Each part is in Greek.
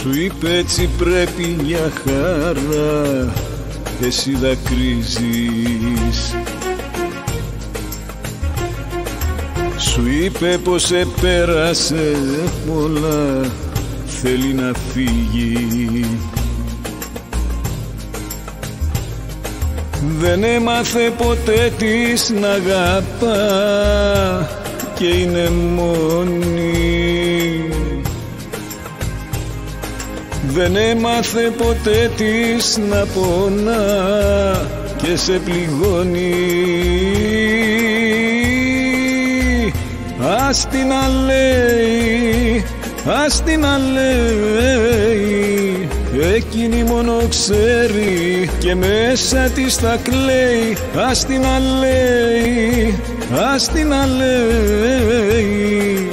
Σου είπε έτσι πρέπει μια χαρά, εσύ δακρύζεις. Σου είπε πως επέρασε πολλά, θέλει να φύγει. Δεν έμαθε ποτέ της να αγαπά και είναι μόνη. Δεν έμαθε ποτέ της να πονά και σε πληγώνει. Ας την να λέει, ας την να λέει, εκείνη μόνο ξέρει και μέσα της θα κλαίει. Ας την να λέει, ας την να λέει,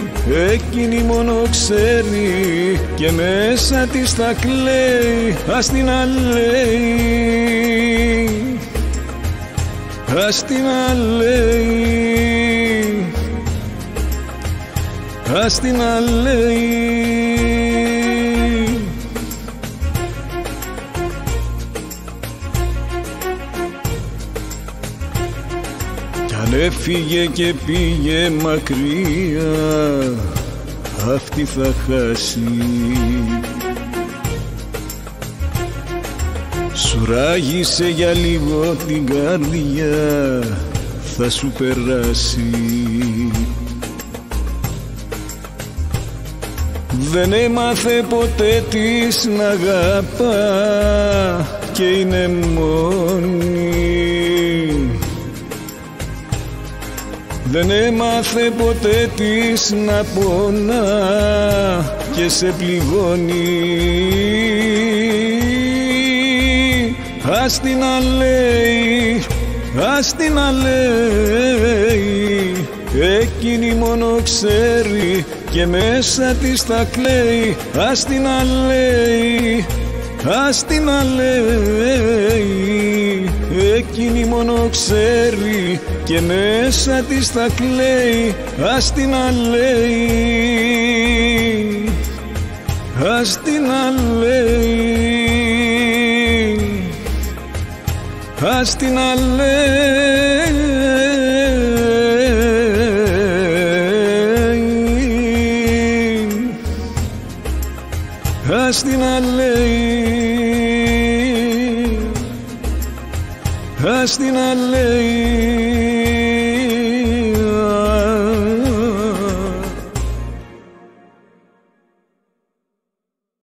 εκείνη μόνο ξέρει και μέσα της θα κλαίει. Ας την να λέει, ας την να λέει, ας την να λέει. Κι αν έφυγε και πήγε μακριά, αυτή θα χάσει. Σου ράγισε για λίγο την καρδιά, θα σου περάσει. Δεν έμαθε ποτέ της να αγαπά και είναι μόνη. Δεν έμαθε ποτέ της να πονά και σε πληγώνει. Ας την να λέει, ας την να λέει, εκείνη μόνο ξέρει και μέσα της θα κλαίει. Ας την να λέει, ας την να λέει, εκείνη μόνο ξέρει και μέσα της θα κλαίει. Ας την να λέει, ας την να λέει, ας την να λέει, ας την να λέει, ας την να λέει.